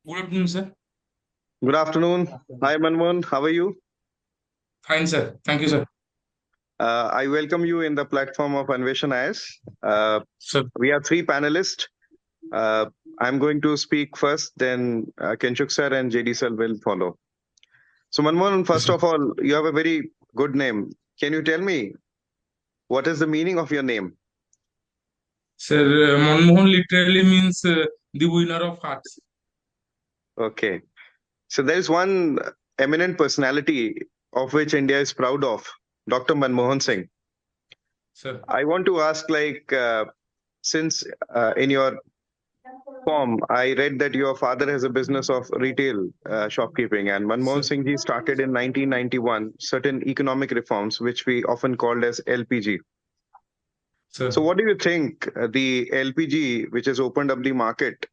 Good afternoon, sir. Good afternoon. Hi, Manmohan. How are you? Fine, sir. Thank you, sir. I welcome you in the platform of Anveshan IAS. Sir, We are three panelists. Uh, I'm going to speak first, then Kenshuk sir and JD sir will follow. So, Manmohan, yes, first sir. of all, you have a very good name. Can you tell me what is the meaning of your name? Sir, Manmohan literally means the winner of hearts. Okay. So, there is one eminent personality of which India is proud of, Dr. Manmohan Singh. Sir, I want to ask, since in your form, I read that your father has a business of retail shopkeeping, and Manmohan sir, Singh ji started in 1991 certain economic reforms, which we often called as LPG. So, sir. what do you think the LPG, which has opened up the market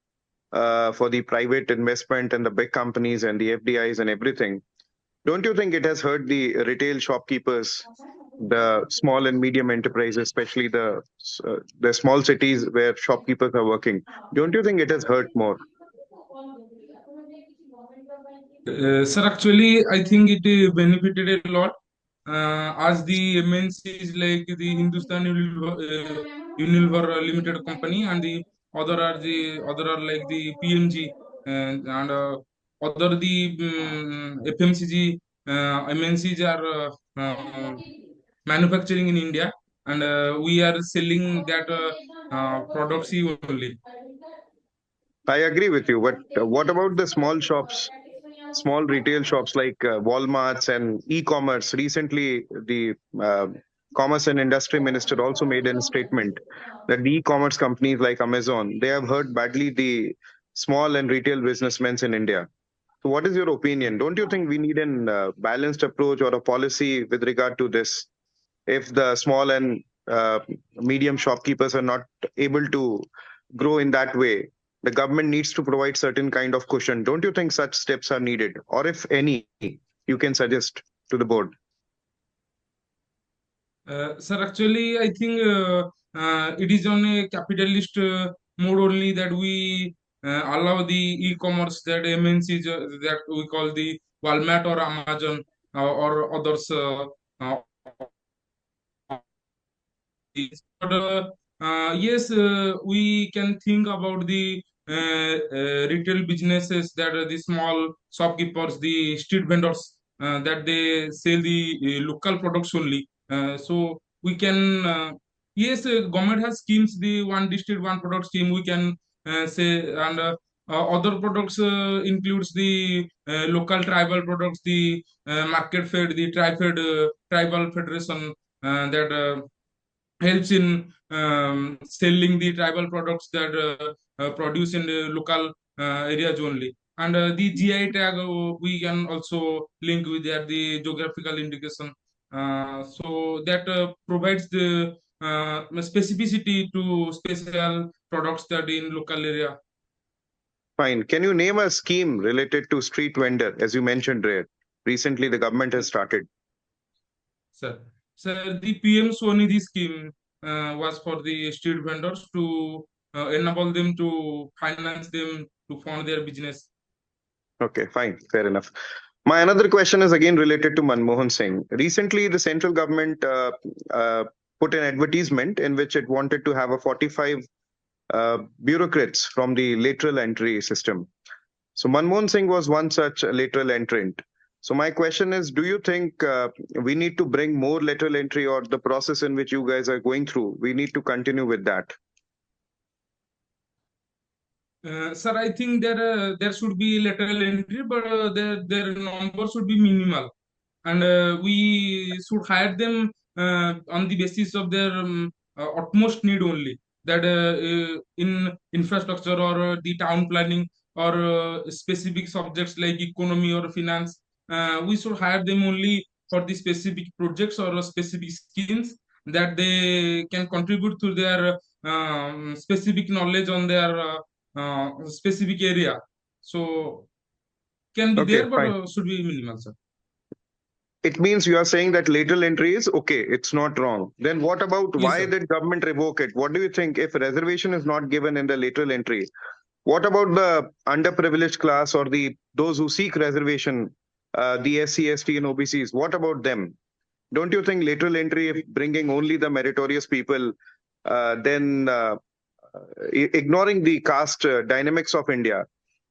for the private investment and the big companies and the FDIs and everything? Don't you think it has hurt the retail shopkeepers, the small and medium enterprises, especially the small cities where shopkeepers are working? Don't you think it has hurt more? Sir, actually, I think it benefited a lot as the MNCs like the Hindustan Unilever Limited Company and the other are like the PMG and other the FMCG MNCs are manufacturing in India, and we are selling that products only. I agree with you, but what about the small shops, small retail shops like Walmarts and e-commerce? Recently, the Commerce and Industry Minister also made a statement that the e-commerce companies like Amazon, they have hurt badly the small and retail businessmen in India. So, what is your opinion? Don't you think we need an balanced approach or a policy with regard to this? If the small and medium shopkeepers are not able to grow in that way, the government needs to provide certain kind of cushion. Don't you think such steps are needed? Or if any, you can suggest to the board. Sir, actually, I think it is on a capitalist mode only that we allow the e-commerce that MNCs that we call the Walmart or Amazon or others. Uh, but yes, we can think about the retail businesses that are the small shopkeepers, the street vendors that they sell the local products only. So we can, yes, government has schemes, the one district, one product scheme. We can say, and other products includes the local tribal products, the market fed, the tri-fed tribal federation that. Helps in selling the tribal products that produce in the local areas only. And the GI tag we can also link with that the geographical indication. So that provides the specificity to special products that in local area. Fine. Can you name a scheme related to street vendor, as you mentioned, Ray? Recently, the government has started. Sir, sir, the PM Swanidhi scheme was for the street vendors to enable them to finance them to fund their business. Okay, fine. Fair enough. My another question is again related to Manmohan Singh. Recently, the central government put an advertisement in which it wanted to have a 45 bureaucrats from the lateral entry system. So Manmohan Singh was one such lateral entrant. So my question is, do you think we need to bring more lateral entry, or the process in which you guys are going through, we need to continue with that? Sir, I think there should be lateral entry, but their number should be minimal, and we should hire them on the basis of their utmost need only. That in infrastructure or the town planning or specific subjects like economy or finance, we should hire them only for the specific projects or specific skills that they can contribute to their specific knowledge on their specific area. So can be Okay, there, but fine. should be minimal, sir. It means you are saying that lateral entry is okay, it's not wrong. Then what about Yes, why sir. did government revoke it? What do you think if a reservation is not given in the lateral entry? What about the underprivileged class or the those who seek reservation, the SC, ST, and OBCs? What about them? Don't you think lateral entry, if bringing only the meritorious people, then ignoring the caste dynamics of India,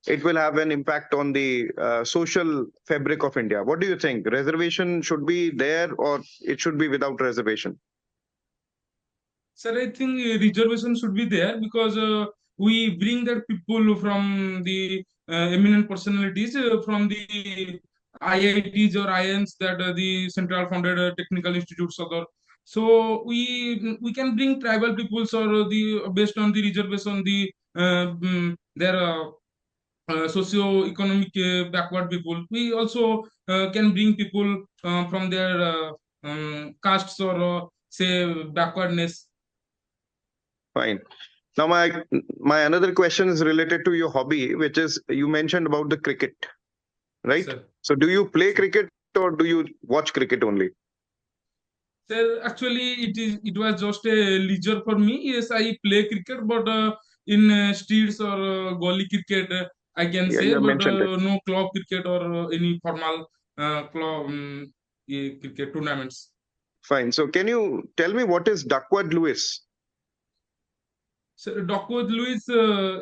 it will have an impact on the social fabric of India? What do you think? Reservation should be there or it should be without reservation? Sir, I think reservation should be there because we bring that people from the eminent personalities from the IITs or IIMs, that the central funded technical institutes other. So we can bring tribal peoples or the based on the reservation the their socio-economic backward people. We also can bring people from their castes or say backwardness. Fine. Now, my another question is related to your hobby, which is you mentioned about the cricket, right? Sir. So, do you play cricket or do you watch cricket only? Sir, actually, it was just a leisure for me. Yes, I play cricket, but in streets or gully cricket, I can Yeah, say, you but mentioned it. no club cricket or any formal club cricket tournaments. Fine. So, can you tell me what is Duckworth Lewis? So, Duckworth Lewis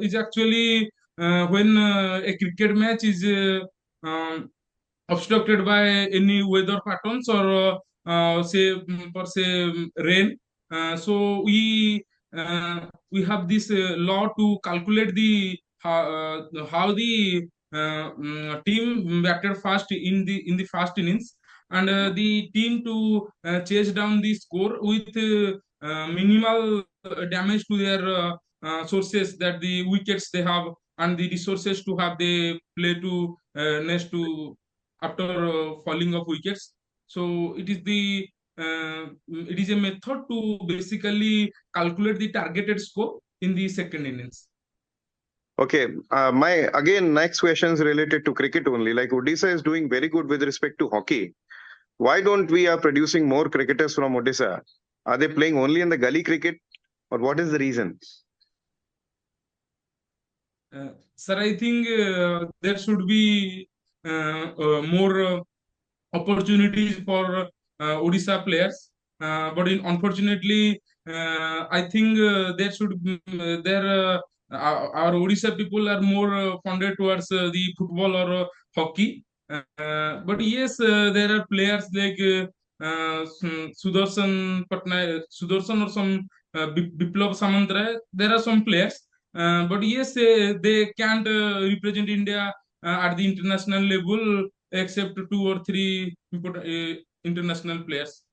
is actually when a cricket match is obstructed by any weather patterns or say per se rain. So we have this law to calculate the how the team batted fast in the first innings, and the team to chase down the score with minimal damage to their sources, that the wickets they have and the resources to have they play to next to after falling of wickets. So it is a method to basically calculate the targeted score in the second innings. Okay. My again next question is related to cricket only. Like Odisha is doing very good with respect to hockey. Why don't we are producing more cricketers from Odisha? Are they playing only in the gully cricket, or what is the reason? Sir, I think there should be more opportunities for Odisha players. Unfortunately, I think there should be, there our Odisha people are more funded towards the football or hockey. But yes, there are players like Sudarshan Patnaik, Sudarshan or some Biplav Samantra. There are some players, but yes, they can't represent India at the international level except two or three important, international players.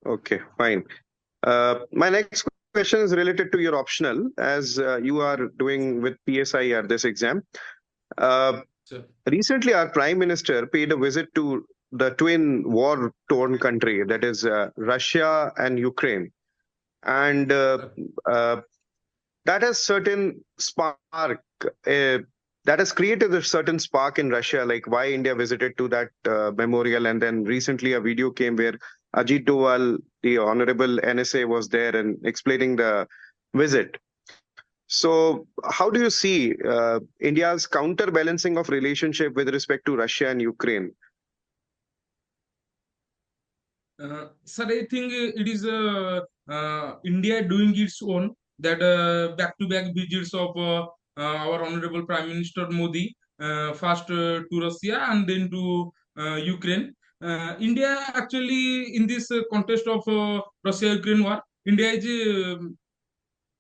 Okay, fine. My next question is related to your optional, as you are doing with PSIR this exam. Uh, So, Recently, our Prime Minister paid a visit to the twin war-torn country, that is Russia and Ukraine, and sir, uh, that has certain spark. That has created a certain spark in Russia, like why India visited to that memorial, and then recently a video came where Ajit Doval, the honorable NSA, was there and explaining the visit. So, how do you see India's counterbalancing of relationship with respect to Russia and Ukraine? Sir, I think it is India doing its own, that back-to-back visits of our honorable Prime Minister Modi, first to Russia and then to Ukraine. India actually in this contest of Russia-Ukraine war, India is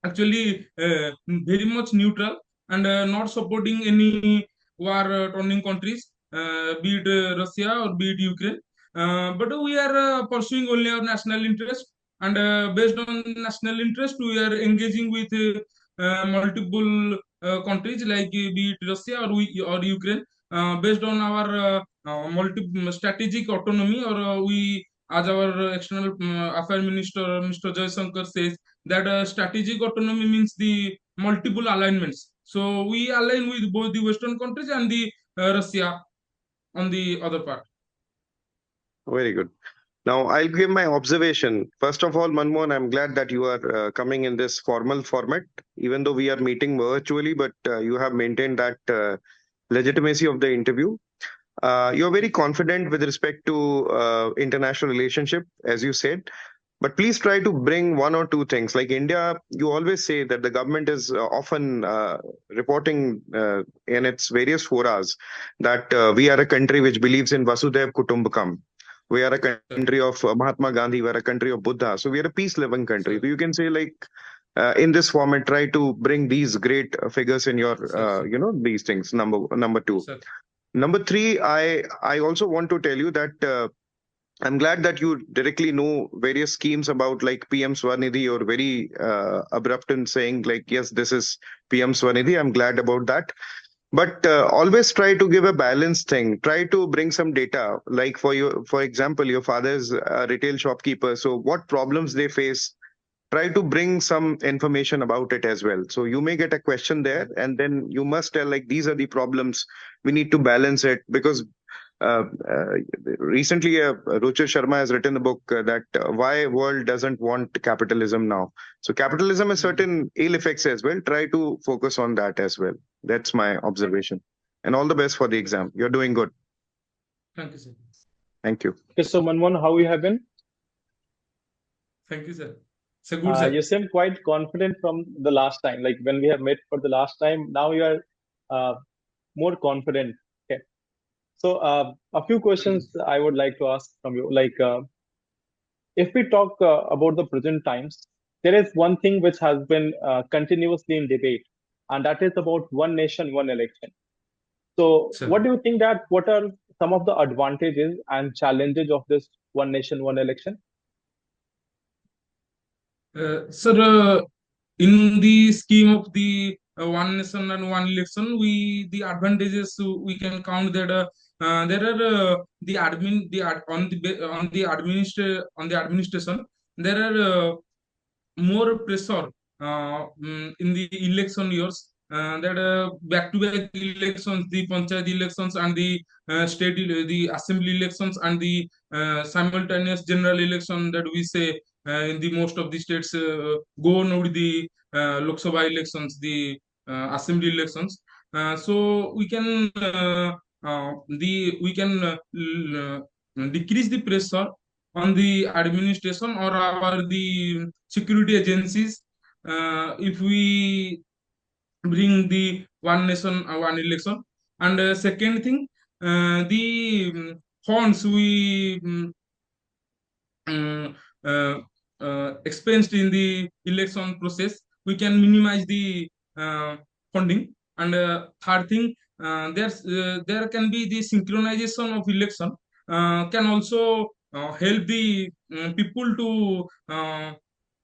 actually very much neutral and not supporting any war turning countries, be it Russia or be it Ukraine. But we are pursuing only our national interest, and based on national interest, we are engaging with multiple countries like be it Russia or Ukraine, based on our multi strategic autonomy, or we, as our external affair minister Mr. Jaishankar says, that strategic autonomy means the multiple alignments. So we align with both the Western countries and the Russia on the other part. Very good. Now, I'll give my observation. First of all, Manmohan, I'm glad that you are coming in this formal format, even though we are meeting virtually, but you have maintained that legitimacy of the interview. You're very confident with respect to international relationship, as you said. But please try to bring one or two things. Like India, you always say that the government is often reporting in its various forums that we are a country which believes in Vasudhaiv Kutumbakam. We are a country of Mahatma Gandhi. We are a country of Buddha. So we are a peace-loving country. So sir, you can say like in this format, try to bring these great figures in your, sir, sir, these things. Number two. sir, Number three, I also want to tell you that. I'm glad that you directly know various schemes about like PM Swanidhi or very abrupt in saying like, yes, this is PM Swanidhi. I'm glad about that. But always try to give a balanced thing. Try to bring some data. Like for example, your father is a retail shopkeeper. So what problems they face? Try to bring some information about it as well. So you may get a question there, and then you must tell like these are the problems. We need to balance it because uh, uh, recently, Ruchir Sharma has written a book that why world doesn't want capitalism now. So capitalism has Mhm. certain ill effects as well. Try to focus on that as well. That's my observation. And all the best for the exam. You're doing good. Thank you, sir. Thank you. Okay, so Manmohan, how you have been? Thank you, sir. So good, sir. You seem quite confident from the last time. Like when we have met for the last time, now you are uh, more confident. Okay. So a few Thank you. questions I would like to ask from you. Like if we talk about the present times, there is one thing which has been continuously in debate, and that is about one nation, one election. So what Sir. do you think that what are some of the advantages and challenges of this one nation, one election? Sir, in the scheme of the one nation and one election, we the advantages we can count that there are the admin the on the on the administration there are more pressure in the election years that back-to-back elections, the panchayat elections and the the assembly elections and the simultaneous general election that we say in the most of the states go on with the Lok Sabha elections, the assembly elections. So we can decrease the pressure on the administration or our the security agencies if we bring the one nation one election. And second thing, the funds we um, uh, expensed in the election process, we can minimize the funding. And third thing, there can be the synchronization of election can also help the people to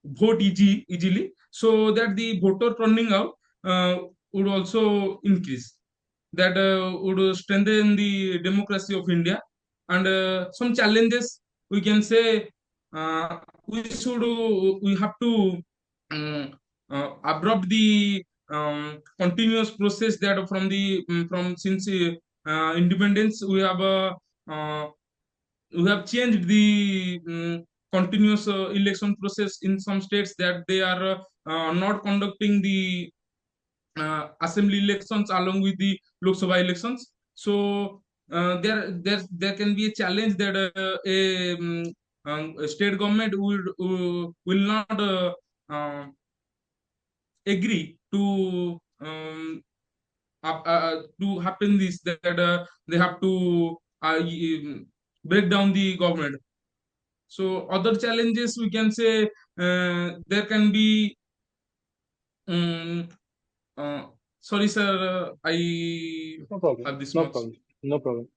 vote easily, so that the voter turning out would also increase. That would strengthen the democracy of India. And some challenges we can say, we have to abrupt the continuous process that from the from since independence uh, we have changed the continuous election process in some states, that they are not conducting the assembly elections along with the Lok Sabha elections. So there can be a challenge that a state government will not agree to happen this, that they have to break down the government. So other challenges we can say, there can be um, uh, sorry sir, I No problem. have this No much. problem. No problem.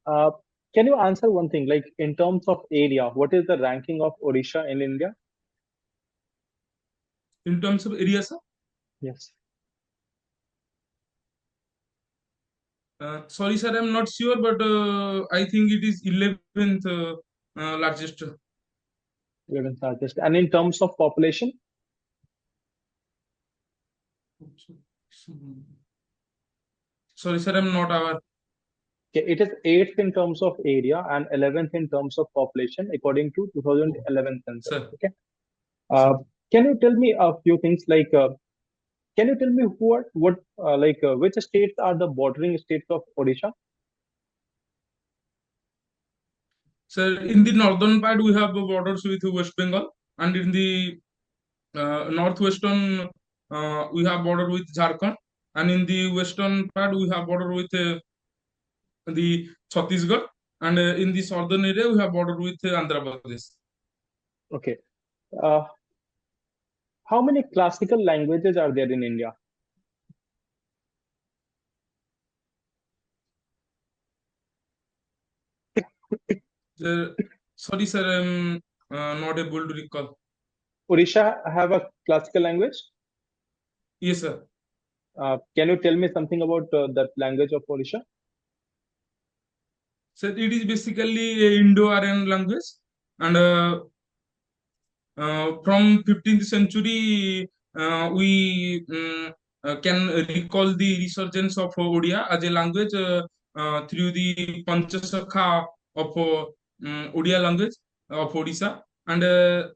Uh, can you answer one thing? Like in terms of area, what is the ranking of Odisha in India? In terms of area, sir, Yes. sorry sir, I'm not sure, but I think it is 11th largest. 11th largest. And in terms of population, Sorry sir, I'm not aware. Okay, it is 8th in terms of area and 11th in terms of population according to Oh, 2011 census. sir, Okay. sir. Can you tell me a few things like can you tell me which states are the bordering states of Odisha? Sir, in the northern part we have borders with West Bengal, and in the northwestern we have border with Jharkhand, and in the western part we have border with the Chhattisgarh, and in the southern area we have border with Andhra Pradesh. Okay. Uh, how many classical languages are there in India? Sir, sorry, sir, I'm not able to recall. Odisha have a classical language? Yes, sir. Can you tell me something about that language of Odisha? Sir, it is basically a Indo-Aryan language, and from 15th century, we can recall the resurgence of Odia as a language through the Panchasakha of Odia language of Odisha, and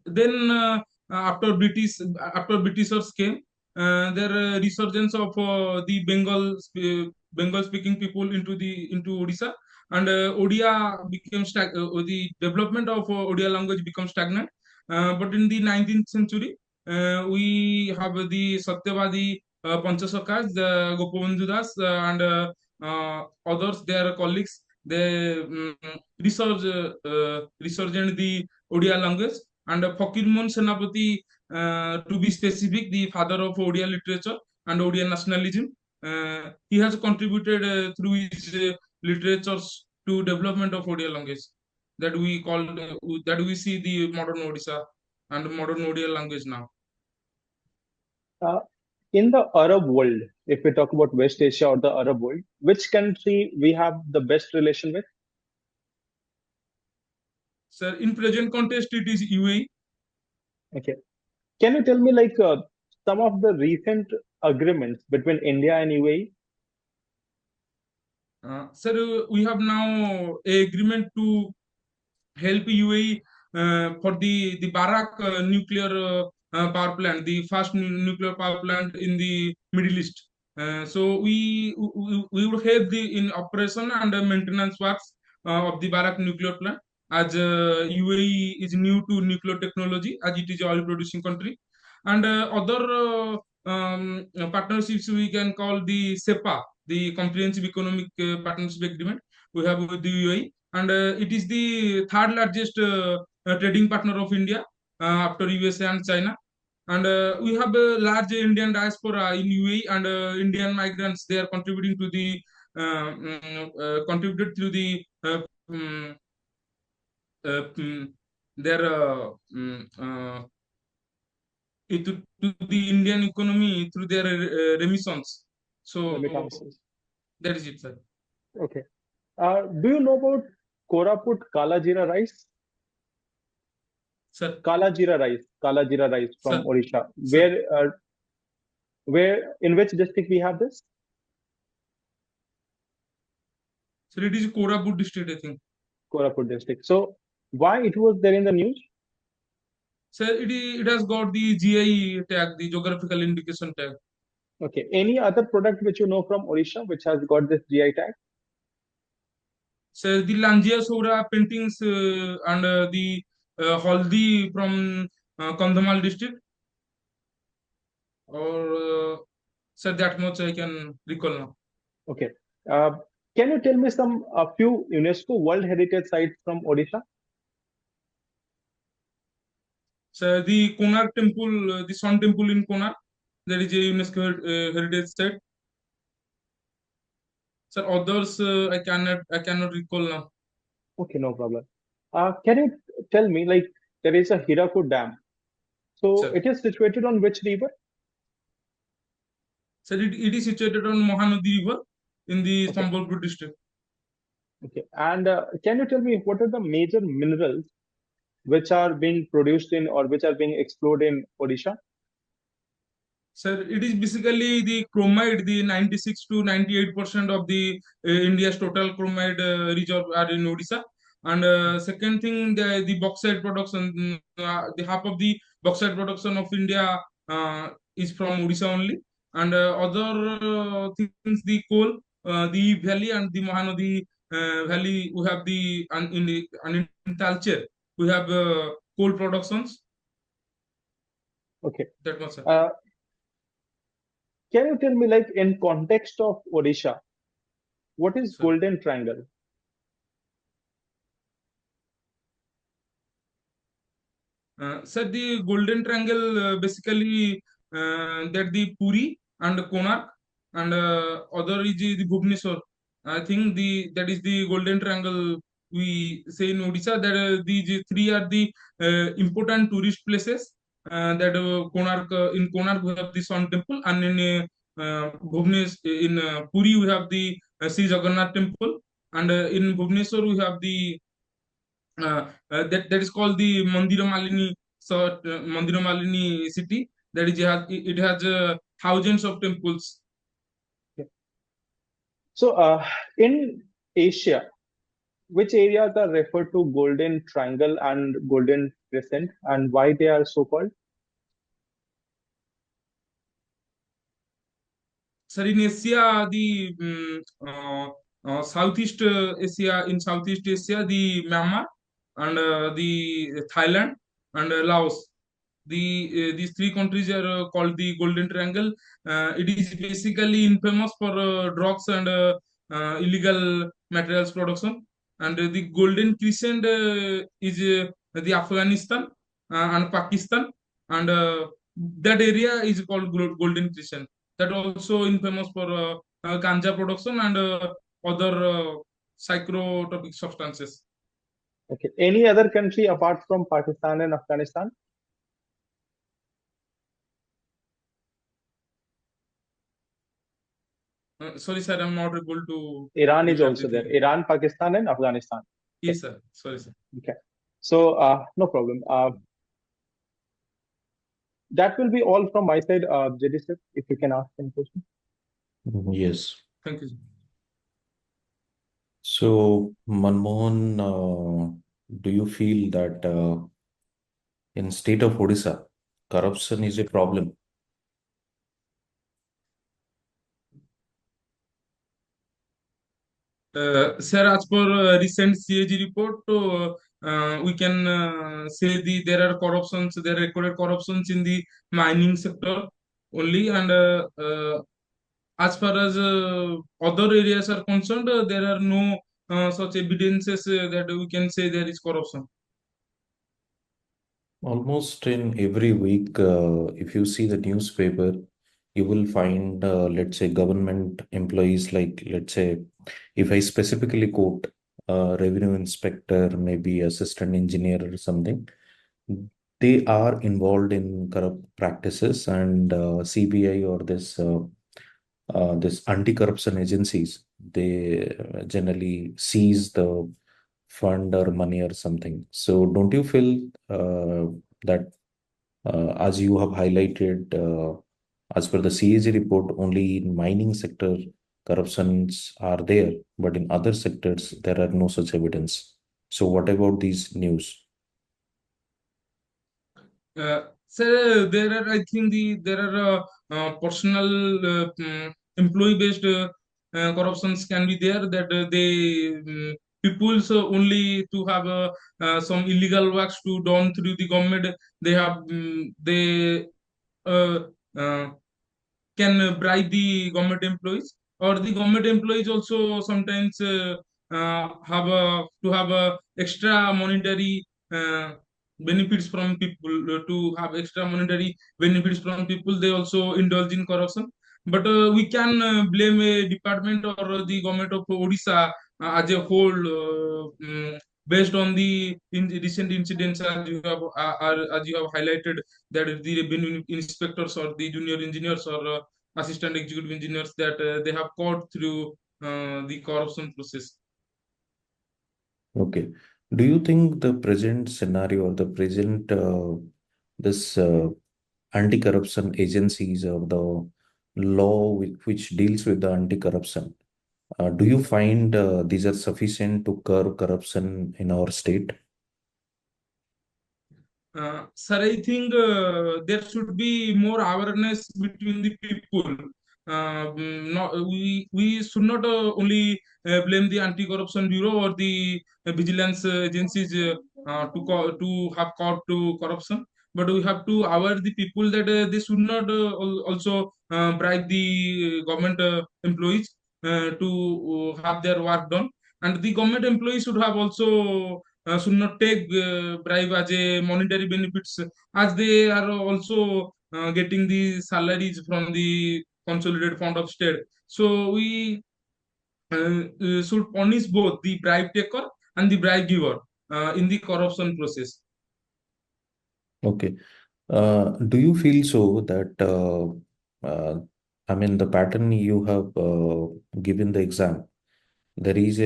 then after Britishers came, their resurgence of the Bengal speaking people into Odisha, and Odia became the development of Odia language became stagnant, but in the 19th century, we have the Satyavadi Panchasakhas, the Gopavandhu Das, and others, their colleagues. They resurgent the Odia language, and Fakirmon Senapati, to be specific, the father of Odia literature and Odia nationalism. He has contributed through his literatures to development of Odia language that we see the modern Odisha and modern Odia language now. Uh, in the Arab world, if we talk about West Asia or the Arab world, which country we have the best relation with? Sir, in present context, it is UAE. Okay. Can you tell me some of the recent agreements between India and UAE? Sir, we have now a agreement to help UAE for the Barak nuclear power plant, the first nuclear power plant in the Middle East. So we would help the in operation and maintenance works of the Barak nuclear plant, as UAE is new to nuclear technology, as it is an oil producing country, and other partnerships we can call the SEPA, the Comprehensive Economic Partnership Agreement we have with the UAE, and it is the third largest trading partner of India after USA and China. And we have a large Indian diaspora in UAE, and Indian migrants, they are contributing to the contributed to the um, their to the Indian economy through their remissions. So Remittances. that is it, sir. Okay. Do you know about Koraput Kala Jeera rice? Sir, Kala Jeera rice from sir, Odisha. sir. Where in which district we have this? So it is Koraput district, I think. Koraput district. So why it was there in the news? So it has got the GI tag, the geographical indication tag. Okay. Any other product which you know from Odisha which has got this GI tag? So the Langia Sora paintings and the Haldi from Kandhamal district, or so that much I can recall now. Okay. Uh, can you tell me a few UNESCO World Heritage sites from Odisha? So the Konark temple, the Sun temple in Konark, that is a UNESCO heritage site. So others I cannot recall now. Okay, no problem. Can you tell me there is a Hirakud Dam? So Sir, it is situated on which river? so it is situated on Mahanadi River in the Okay. Sambalpur district. Okay. And can you tell me what are the major minerals which are being produced in or which are being explored in Odisha? Sir, it is basically the chromite, the 96 to 98% of the India's total chromite reserve are in Odisha. And second thing, the bauxite production, the half of the bauxite production of India is from Odisha only. And other things, the coal, the valley and the Mahanadi valley, we have and in Talcher, we have coal productions. Okay. That much, sir. Can you tell me, like, in context of Odisha, what is Sir. Golden Triangle? Sir, the Golden Triangle basically that the Puri and Konark and other is the Bhubaneswar. I think that is the Golden Triangle we say in Odisha. That these three are the important tourist places. That Konark in Konark we have the Sun Temple, and in Bhubaneswar in Puri we have the Sri Jagannath Temple, and in Bhubaneswar we have the that is called the Mandira Malini city. That is it has thousands of temples. So, in Asia, which areas are referred to Golden Triangle and Golden Crescent, and why they are so called? Sir, in Asia, the Southeast Asia, in Southeast Asia, the Myanmar and the Thailand and Laos. These three countries are called the Golden Triangle. It is basically infamous for drugs and illegal materials production. And the Golden Crescent is the Afghanistan and Pakistan, and that area is called Golden Crescent. That also infamous for ganja production and other psychotropic substances. Okay. Any other country apart from Pakistan and Afghanistan? Sorry, sir, I'm not able to Iran is hear also there. everything. Iran, Pakistan, and Afghanistan. Okay. Yes, sir. Sorry, sir. Okay. So, no problem. That will be all from my side, JD sir, if you can ask any question. Yes. Thank you, sir. So, Manmohan, do you feel that in state of Odisha, corruption is a problem? Sir, as per recent CAG report, we can say there are corruptions, there are recorded corruptions in the mining sector only, and as far as other areas are concerned, there are no such evidences that we can say there is corruption. Almost in every week, if you see the newspaper, you will find, let's say, government employees, like, let's say, if I specifically quote revenue inspector, maybe assistant engineer or something, they are involved in corrupt practices, and CBI or this anti-corruption agencies, they generally seize the fund or money or something. So don't you feel that as you have highlighted, as per the CAG report, only in mining sector corruptions are there, but in other sectors there are no such evidence. So what about these news? Sir, there are, I think there are personal employee-based corruptions can be there, that people only to have some illegal works to done through the government. They have they uh, uh, can bribe the government employees, or the government employees also sometimes have to have extra monetary benefits from people, to have extra monetary benefits from people, they also indulge in corruption. But we can blame a department or the government of Odisha as a whole, based on the recent incidents, as you have highlighted, that the revenue inspectors or the junior engineers or assistant executive engineers, that they have caught through the corruption process. Okay. Do you think the present scenario or the present this anti-corruption agencies or the law which deals with the anti-corruption, do you find these are sufficient to curb corruption in our state? Sir, I think there should be more awareness between the people. We should not only blame the anti-corruption bureau or the vigilance agencies to have caught to corruption, but we have to aware the people that they should not also bribe the government employees to have their work done, and the government employees should have also should not take bribe as a monetary benefits, as they are also getting the salaries from the consolidated fund of state. So we should punish both the bribe taker and the bribe giver in the corruption process. Okay. Do you feel so that I mean the pattern you have given the exam, there is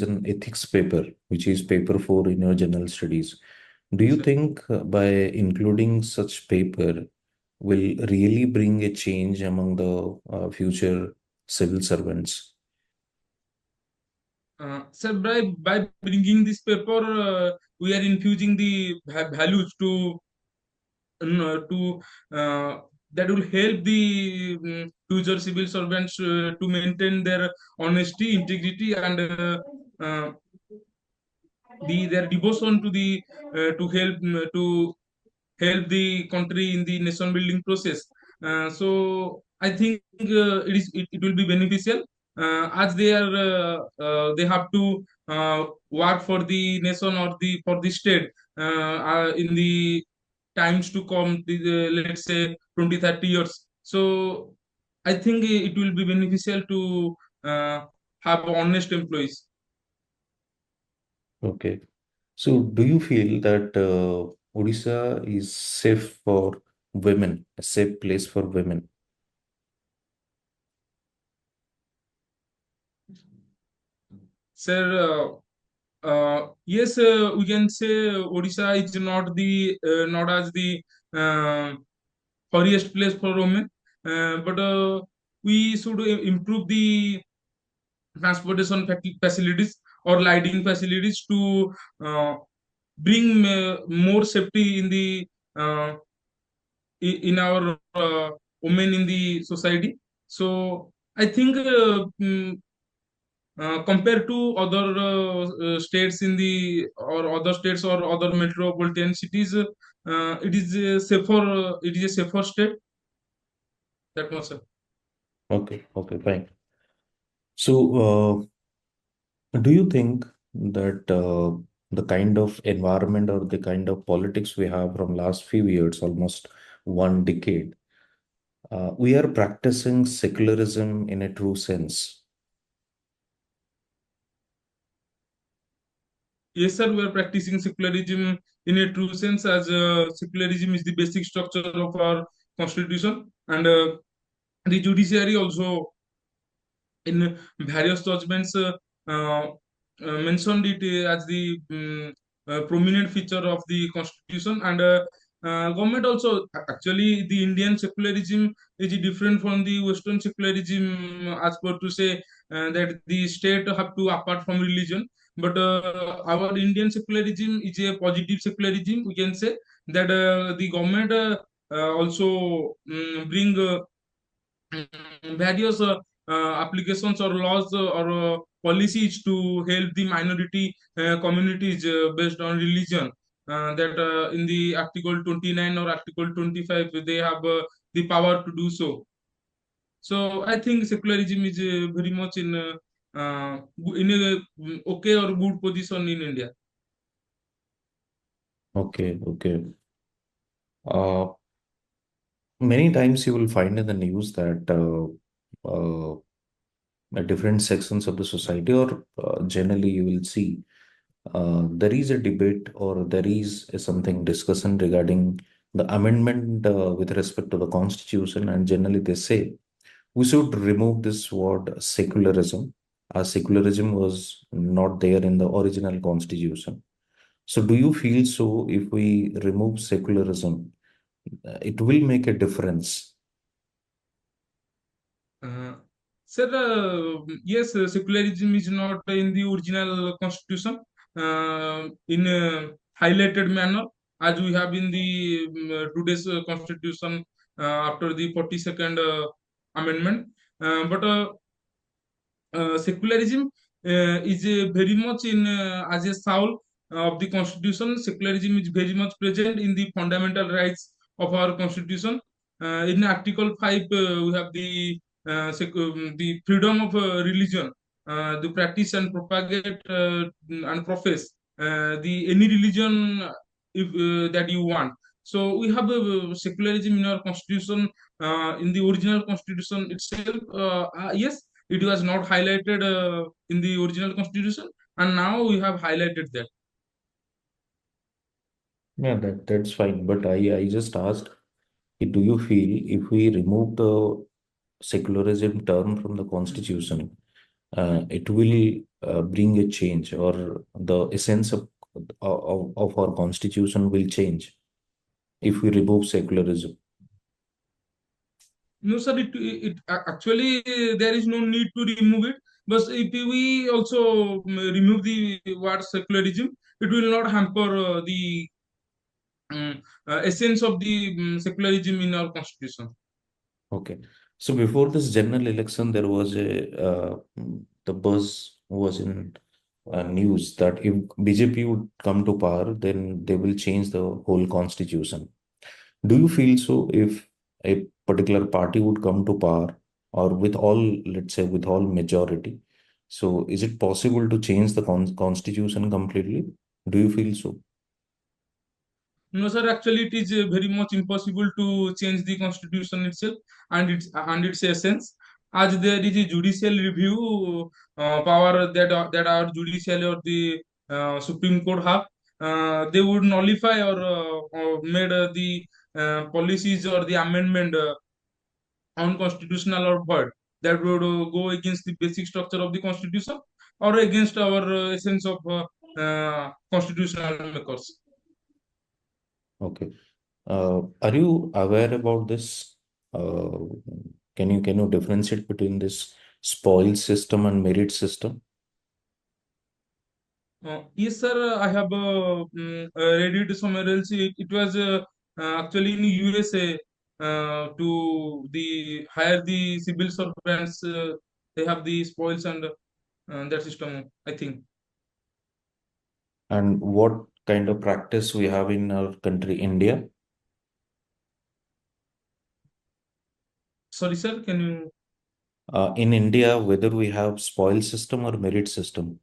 an ethics paper which is paper 4 in your general studies. Do you Yes, sir. think by including such paper will really bring a change among the future civil servants? Sir, by bringing this paper, we are infusing the values to that will help the future civil servants to maintain their honesty, integrity, and uh, their devotion to the to help the country in the nation building process. So I think it will be beneficial as they have to work for the nation or the for the state in the times to come, let's say 20-30 years. So I think it will be beneficial to have honest employees. Okay. So do you feel that Odisha is safe for women, a safe place for women? Sir, yes, we can say Odisha is not as the uh, holiest place for women, but we should improve the transportation facilities or lighting facilities to uh, bring more safety in the uh, in our women in the society. So I think compared to other states in the or other states or other metropolitan cities, it is a safer. It is a safer state. That much, sir. Okay, okay, fine. So, do you think that the kind of environment or the kind of politics we have from last few years, almost 1 decade, we are practicing secularism in a true sense? Yes, sir. We are practicing secularism in a true sense, as secularism is the basic structure of our constitution, and the judiciary also in various judgments mentioned it as the prominent feature of the constitution, and government also actually the Indian secularism is different from the western secularism, as per to say that the state have to apart from religion, but our Indian secularism is a positive secularism, we can say that the government also bring various applications or laws or policies to help the minority communities based on religion, that in the article 29 or article 25 they have the power to do so. So I think secularism is very much in a okay or good position in India. Okay, okay. Uh, Many times you will find in the news that different sections of the society, or generally you will see there is a debate or there is a something discussion regarding the amendment with respect to the constitution, and generally they say we should remove this word secularism, as secularism was not there in the original constitution. So do you feel so if we remove secularism, it will make a difference. Uh, Sir, yes, secularism is not in the original constitution in a highlighted manner as we have in the today's constitution after the 42nd amendment. But secularism is very much in as a soul of the constitution. Secularism is very much present in the fundamental rights of our constitution. In Article 5, we have the freedom of religion, the practice and propagate and profess the any religion if that you want. So we have secularism in our constitution, in the original constitution itself. Yes, it was not highlighted in the original constitution, and now we have highlighted that. Yeah, that's fine. But I just asked, do you feel if we remove the secularism term from the constitution, it will bring a change, or the essence of our constitution will change if we remove secularism? No, sir, actually there is no need to remove it. But if we also remove the word secularism, it will not hamper the essence of the secularism in our constitution. Okay. So before this general election, there was the buzz was in news that if BJP would come to power, then they will change the whole constitution. Do you feel so if a particular party would come to power, or with all, let's say, with all majority? So is it possible to change the constitution completely? Do you feel so? No, sir. Actually, it is very much impossible to change the constitution itself and its essence, as there is a judicial review power that our judicial or the Supreme Court have. They would nullify or made the policies or the amendment unconstitutional or void that would go against the basic structure of the constitution or against our essence of constitutional makers. Okay. Are you aware about this? Uh, can you differentiate between this spoil system and merit system? Yes, sir. I have read it somewhere else. It was actually in USA to the hire the civil servants. They have the spoils and that system, I think. And what kind of practice we have in our country, India? Sorry, sir. Can you? In India, whether we have spoil system or merit system.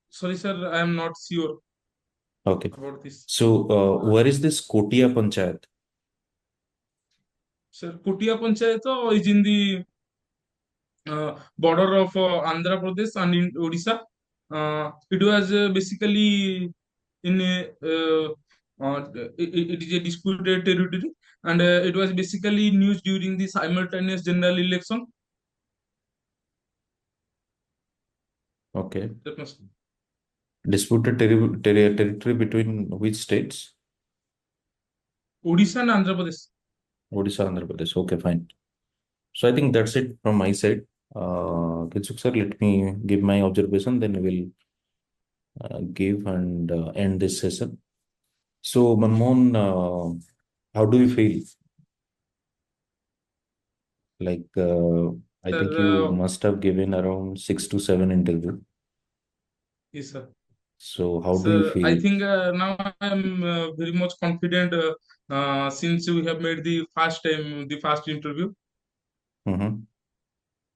Sorry, sir. I am not sure Okay. about this. So, where is this Kotia Panchayat? Sir, Kutia Panchayat is in the border of Andhra Pradesh and in Odisha. It was basically in a it is a disputed territory, and it was basically used during the simultaneous general election. Okay. That must Disputed territory between which states? Odisha and Andhra Pradesh. Odisha, Andhra Pradesh. Okay, fine. So I think that's it from my side. Kitsuk sir, let me give my observation, then we will give and end this session. So, Manmohan, how do you feel? Like, I think you Sir, must have given around 6 to 7 interview. yes, sir. So, how do you So I feel? think now I am very much confident since we have made the first interview. Mhm.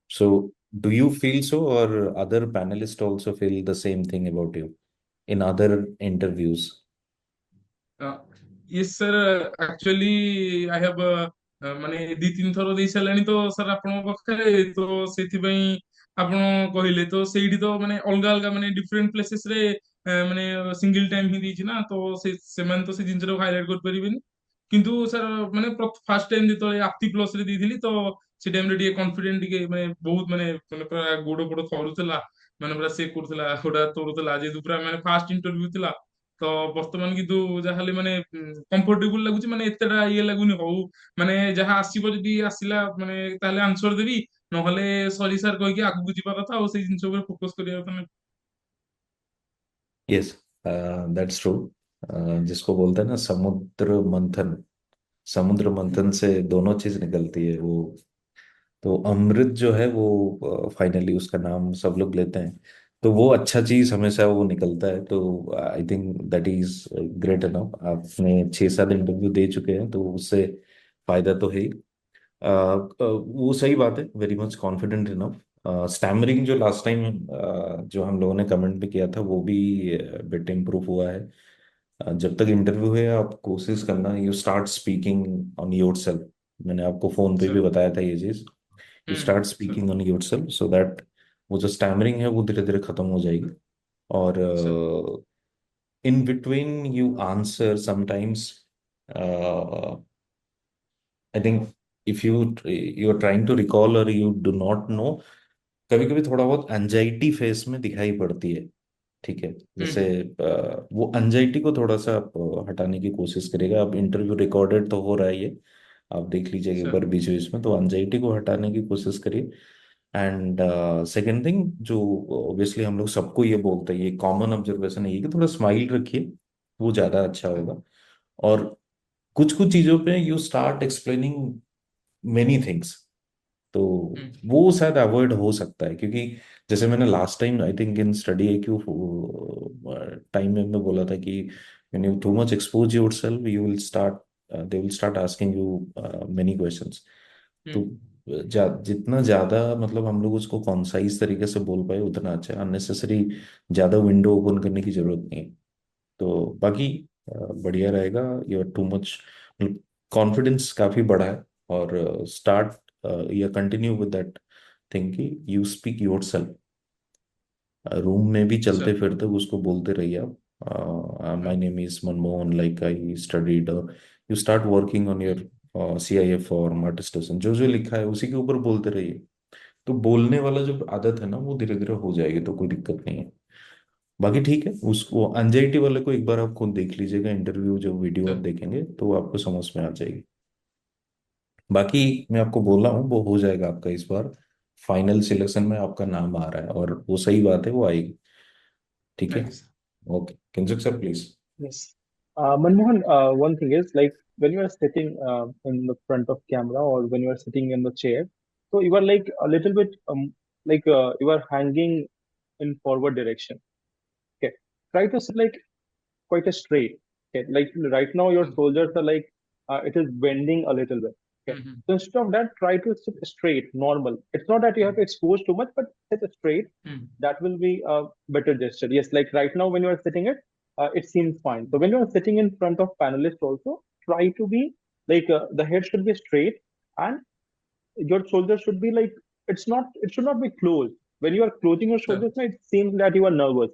So, do you feel so, or other panelists also feel the same thing about you in other interviews? Uh, yes, sir. Actually, I have ମାନେ ଦି ତିନି ଥର ଦେଇ ସାରିଲାଣି ତ sir ଆପଣଙ୍କ ପାଖରେ ତ ସେଥିପାଇଁ ଆପଣ କହିଲେ ତ ସେଇଠି ତ ମାନେ ଅଲଗା ଅଲଗା ମାନେ ଡିଫରେଣ୍ଟ ପ୍ଲେସେସ ରେ ମାନେ ସିଙ୍ଗଲ ଟାଇମ ହିଁ ଦେଇଛି ନା ତ ସେମାନେ ତ ସେ ଜିନିଷଟାକୁ ହାଇଲାଇଟ କରିପାରିବେନି କିନ୍ତୁ ସାର୍ ମାନେ ଫାର୍ଷ୍ଟ ଟାଇମ ଯେତେବେଳେ ଆପତି ପ୍ଲସ ରେ ଦେଇଥିଲି ତ ସେ ଟାଇମରେ ଟିକେ କନଫିଡେଣ୍ଟ ଟିକେ ମାନେ ବହୁତ ମାନେ ପୁରା ଗୋଡ ଫୋଡ ଥରୁଥିଲା ମାନେ ପୁରା ସେ କରୁଥିଲା ଗୋଡ ହାତ ଥରୁଥିଲା ଯେହେତୁ ପୁରା ମାନେ ଫାର୍ଷ୍ଟ ଇଣ୍ଟରଭ୍ୟୁ ଥିଲା ତ ବର୍ତ୍ତମାନ କିନ୍ତୁ ଯାହା ହେଲେ ମାନେ କମ୍ଫର୍ଟେବୁଲ ଲାଗୁଛି, ମାନେ ଏତେଟା ଇଏ ଲାଗୁନି, ହଉ ମାନେ ଯାହା ଆସିବ ଯଦି ଆସିଲା ମାନେ ତାହେଲେ ଆନ୍ସର ଦେବି, ନହେଲେ ସରି ସାର୍ କହିକି ଆଗକୁ ଯିବା କଥା, ଆଉ ସେଇ ଜିନିଷ ଉପରେ ଫୋକସ କରିବା କଥା ନାହିଁ। Yes, that's true. जिसको बोलते हैं ना समुद्र मंथन, समुद्र मंथन से दोनों चीज निकलती है। वो तो अमृत जो है वो फाइनली उसका नाम सब लोग लेते हैं, तो वो अच्छा चीज हमेशा वो निकलता है। तो I think that is great enough. आपने 6-7 इंटरव्यू दे चुके हैं तो उससे फायदा तो है ही। वो सही बात है, very much confident enough. Stammering जो लास्ट टाइम जो हम लोगों ने कमेंट भी किया था वो भी बिट इम्प्रूव हुआ है। जब तक इंटरव्यू है आप कोशिश करना, you start speaking on your self. मैंने आपको फोन पे भी सर। बताया था ये चीज। You start sir. Speaking on your self so that वो जो स्टैमरिंग है वो धीरे धीरे खत्म हो जाएगी। और sir. In between you answer sometimes, I think if you are trying to recall or you do not know, कभी कभी थोड़ा बहुत एंजाइटी फेस में दिखाई पड़ती है। ठीक है, जैसे वो एंजाइटी को थोड़ा सा आप हटाने की कोशिश करिएगा। अब इंटरव्यू रिकॉर्डेड तो हो रहा है ये, आप देख लीजिएगा एक सर। बार बीच बीच में, तो एंजाइटी को हटाने की कोशिश करिए। एंड सेकेंड थिंग जो ऑब्वियसली हम लोग सबको ये बोलते हैं, ये कॉमन ऑब्जर्वेशन है ये, कि थोड़ा स्माइल रखिए, वो ज्यादा अच्छा होगा। और कुछ कुछ चीजों पे you start explaining many things, तो वो शायद अवॉइड हो सकता है। क्योंकि जैसे मैंने last time I think in study AQ time में मैं बोला था कि when you too much expose yourself you will start they will start asking you many questions। तो जितना ज्यादा मतलब हम लोग उसको कॉन्साइज तरीके से बोल पाए उतना अच्छा है। अननेसेसरी ज्यादा विंडो ओपन करने की जरूरत नहीं है। तो बाकी बढ़िया रहेगा। योर टू मच कॉन्फिडेंस काफी बढ़ा है। और स्टार्ट या कंटिन्यू विद दैट थिंग कि you speak yourself. Room में भी चलते सर। फिरते उसको बोलते रहिए आप, my name is Manmohan, like I studied. और you start working on your CIF form, attestation, जो जो लिखा है उसी के ऊपर बोलते रहिए। तो बोलने वाला जो आदत है ना वो धीरे धीरे हो जाएगी, तो कोई दिक्कत नहीं है। बाकी ठीक है, उसको एंजाइटी वाले को एक बार आप खुद देख लीजिएगा, इंटरव्यू जो वीडियो आप सर। देखेंगे तो आपको समझ में आ जाएगी। बाकी मैं आपको बोल रहा हूँ वो हो जाएगा आपका इस बार। फाइनल सिलेक्शन में आपका नाम आ रहा है और वो सही बात है, वो आएगी। ठीक है, thank you sir. Okay, Kinjak sir please. Yes. Manmohan, one thing is like when you are sitting in the front of camera or when you are sitting in the chair, so you are like a little bit like you are hanging in forward direction. Okay. Try to sit like quite a straight. Okay. Like right now your shoulders are like it is bending a little bit. Okay. So instead of that, try to sit straight, normal. It's not that you have to expose too much, but sit straight. That will be a better gesture. Yes, like right now when you are sitting it seems fine. So when you are sitting in front of panelists also, try to be like the head should be straight and your shoulders should be like it should not be closed. When you are closing your sir. shoulders, it seems that you are nervous.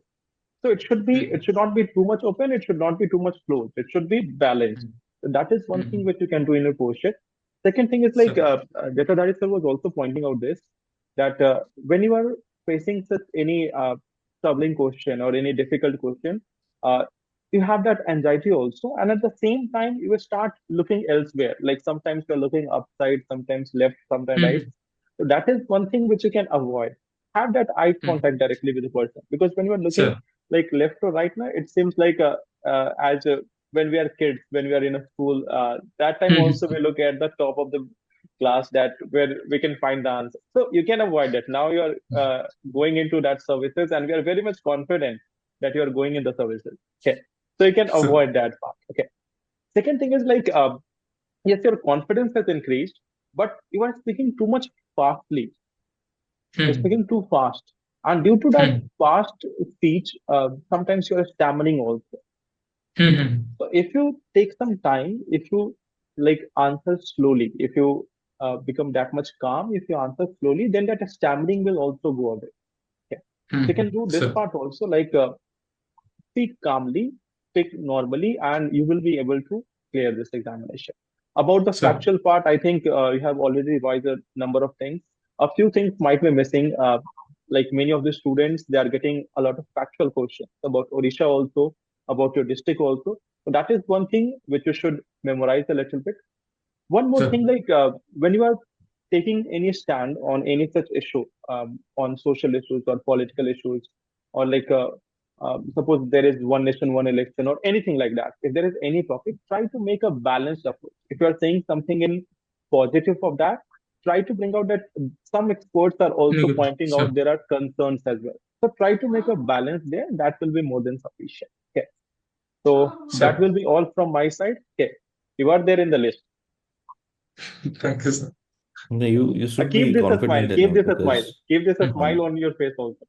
So it should not be too much open, it should not be too much closed. It should be balanced. So that is one thing which you can do in your posture. Second thing is like sir. Jatadhari sir was also pointing out this that when you are facing such any troubling question or any difficult question, uh, you have that anxiety also, and at the same time you will start looking elsewhere. Like sometimes you're looking upside, sometimes left, sometimes right. So that is one thing which you can avoid. Have that eye contact directly with the person because when you are looking sir. like left or right now, it seems like as when we are kids, when we are in a school, that time also we look at the top of the class that where we can find the answer. So you can avoid that. Now you are going into that services, and we are very much confident that you are going in the services. Okay, so you can sir. avoid that part. Okay. Second thing is like yes, your confidence has increased, but you are speaking too much fastly. You're speaking too fast, and due to that fast speech, sometimes you are stammering also. So if you take some time, if you like answer slowly, if you become that much calm, if you answer slowly, then that stammering will also go away. Okay. So you can do this sir. part also, like speak calmly, speak normally, and you will be able to clear this examination. About the sir. factual part, I think you have already revised a number of things. A few things might be missing. Like many of the students, they are getting a lot of factual questions about Odisha also. about your district also. So that is one thing which you should memorize a little bit. One more Sir. thing, like when you are taking any stand on any such issue, on social issues or political issues, or like suppose there is one nation, one election, or anything like that. If there is any topic, try to make a balanced approach. If you are saying something in positive of that, try to bring out that some experts are also Negative. pointing Sir. out there are concerns as well. So try to make a balance there. That will be more than sufficient. Okay. So that Sir. will be all from my side. Okay. You are there in the list. Thank you, sir. No, you should Keep be this a smile. confident Keep enough this a smile. because Keep this a smile um, on your face also.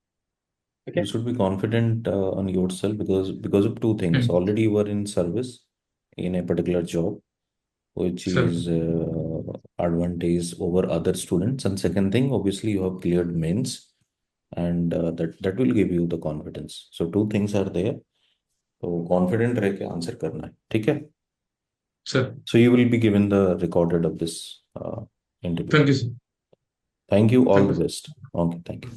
you Okay. should be confident on yourself because of two things. Mm. Already you were in service in a particular job, which Sir. is advantage over other students. And second thing, obviously you have cleared mains, and that will give you the confidence. So two things are there. So confident रह के answer करना है, ठीक है? Sir. So you will be given the recorded of this interview. Thank you, sir. Thank you. All Thank the you, sir. best. Okay, thank you.